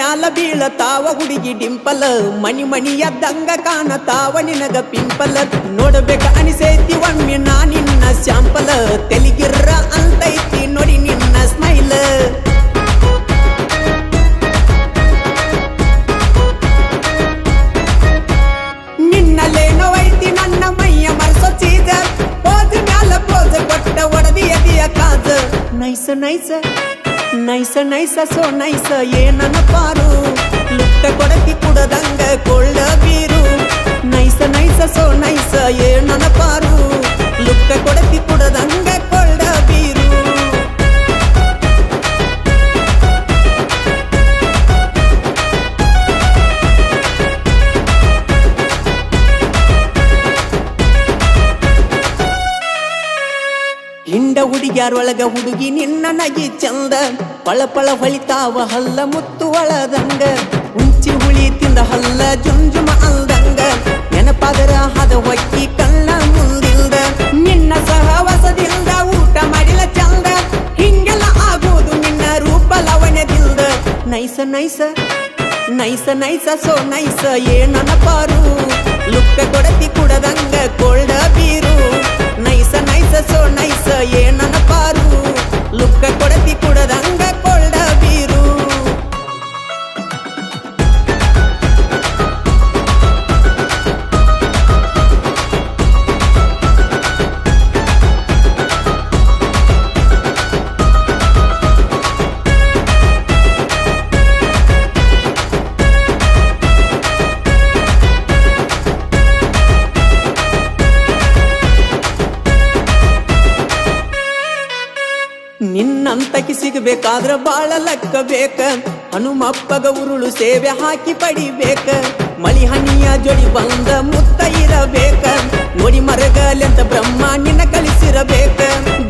ಮ್ಯಾಲ ಬೀಳತಾವ ಹುಡುಗಿ ಡಿಂಪಲ್ ಮಣಿ ಮಣಿಯದ್ದಂಗ ಕಾಣತಾವ ನಿನಗ ಪಿಂಪಲ್ ನೋಡಬೇಕ ಅನಿಸೈತಿ ಒಮ್ಮೆ ನಾ ನಿನ್ನ ಸ್ಯಾಂಪಲ್ ತೆಲಿಗಿರ್ರ ಅಂತೈತಿ ನೋಡಿ ನಿನ್ನ ಸ್ಮೈಲ್ ನಿನ್ನಲ್ಲೇನೋ ಐತಿ ನನ್ನ ಮೈಯ ಮರ್ಸೋ ಚೀಜ ಪೋಜ್ ಮ್ಯಾಲ ಪೋಜ್ ಕೊಟ್ಟ ಒಡದಿ ಎದಿಯ ಕಾಜ ನೈಸ ನೈಸ ನೈಸ ನೈಸ ಸೋ ನೈಸ ಏನನ ಪಾರು ಲುಕ್ಕ ಕೊಡತಿ ಕುಡದಂಗ ಕೊಳ್ಳ ಬೀರು ನೈಸ ನೈಸ ಸೋ ನೈಸ ಏನನ ಪಾರು ಲುಕ್ಕ ಕೊಡತಿ ಕುಡದಂಗ ಕೊಳ್ಳ ಬೀರು ಹಿಂಡ ಹುಡುಗ್ಯಾರೊಳಗ ಹುಡುಗಿ ನಿನ್ನ ನಗಿ ಚಂದ ಪಳಪಳ ಹೊಳಿತಾವ ಹಲ್ಲ ಮುತ್ತು ಒಳದಂಗ ಉಂಚಿ ಹುಳಿ ತಿಂದ ಹಲ್ಲ ಜುಂಜುಮ ಅಲ್ದಂಗ ನೆನಪಾದರ ಹದ ಹೊಕ್ಕಿ ಕಣ್ಣ ಮುಂದಿಲ್ದ ನಿನ್ನ ಸಹವಾಸದಿಂದ ಊಟ ಮಾಡಿಲ್ಲ ಚಂದ ಹಿಂಗೆಲ್ಲ ಆಗೋದು ನಿನ್ನ ರೂಪ ಲವಣ್ಯದಿಲ್ದ ನೈಸ ನೈಸ ನೈಸ ನೈಸ ಸೋ ನೈಸ ಏನನ ಪಾರು ಲುಕ್ಕ ಕೊಡತಿ ಕುಡದಂಗ ಕೊಳ್ಳ ಬೀರು ನೈಸ ನೈಸ ಸೋ ನೈಸ ಏನನ ಪಾರು ಲುಕ್ಕ ಕೊಡತಿ ಕುಡದಂಗ ಕೊಳ್ಳ ಬೀರು ನಿನ್ನಂತಕಿ ಸಿಗಬೇಕಾದ್ರ ಬಾಳ ಲಕ್ಕ ಬೇಕ ಹನುಮಪ್ಪಗ ಉರುಳು ಸೇವೆ ಹಾಕಿ ಪಡಿಬೇಕ ಮಳಿ ಹನಿಯ ಜೋಡಿ ಬಂದ ಮುತ್ತ ಇರಬೇಕ ನೋಡಿ ಮರಗಲೆಂತ ಬ್ರಹ್ಮ ನಿನ್ನ ಕಲಿಸಿರಬೇಕ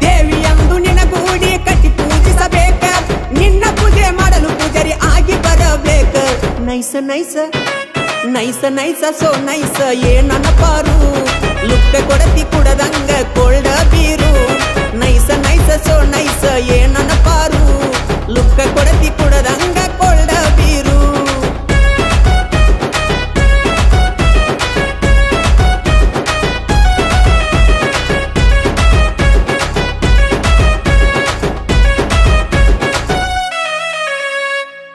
ದೇವಿಯಂದು ನಿನ್ನ ಗೂಡಿ ಕಟ್ಟಿ ಪೂಜಿಸಬೇಕ ನಿನ್ನ ಪೂಜೆ ಮಾಡಲು ಪೂಜಾರಿ ಆಗಿ ಬರಬೇಕ ನೈಸ ನೈಸ ನೈಸ ನೈಸ ಸೋ ನೈಸ ಏನನ ಪಾರು ಲುಕ್ಕ ಕೊಡತಿ ಕುಡದಂಗ ಕೊಳ್ಳ ಬೀರು ನೈಸ ನೈಸ ಸೋ ನೈಸ ಏನನ ಪಾರು ಲುಕ್ಕ ಕೊಡತಿ ಕುಡದಂಗ ಕೊಳ್ಳ ಬೀರು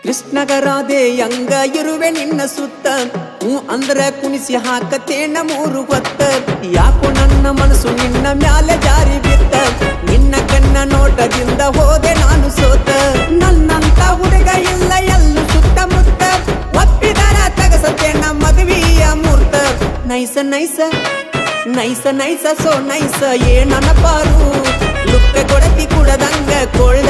ಕೃಷ್ಣಗರಾದೆ ಅಂಗ ಇರುವೆ ನಿನ್ನ ಸುತ್ತ ಹೂ ಅಂದ್ರ ಕುಣಿಸಿ ಹಾಕತೇನ ಮೂರು ಹೊತ್ತ ಯಾಕೋ ನನ್ನ ಮನಸ್ಸು ನಿನ್ನ ಮ್ಯಾಲೆ ಜಾರಿ ಬಿತ್ತ ನಿನ್ನ ಕಣ್ಣ ನೋಟದಿಂದ ಹೋದೆ ನಾನು ಸೋತ ನನ್ನಂತ ಹುಡುಗ ಇಲ್ಲ ಎಲ್ಲೂ ಸುತ್ತಮುತ್ತ ಒಪ್ಪಿದರ ತಗಸತೇನ ಮದುವೆಯ ಮೂರ್ತ ನೈಸ ನೈಸ ನೈಸ ನೈಸ ಸೋ ನೈಸ ಏನನ ಪಾರು ಲುಕ್ಕ ಕೊಡತಿ ಕುಡದಂಗ ಕೊಳ್ಳ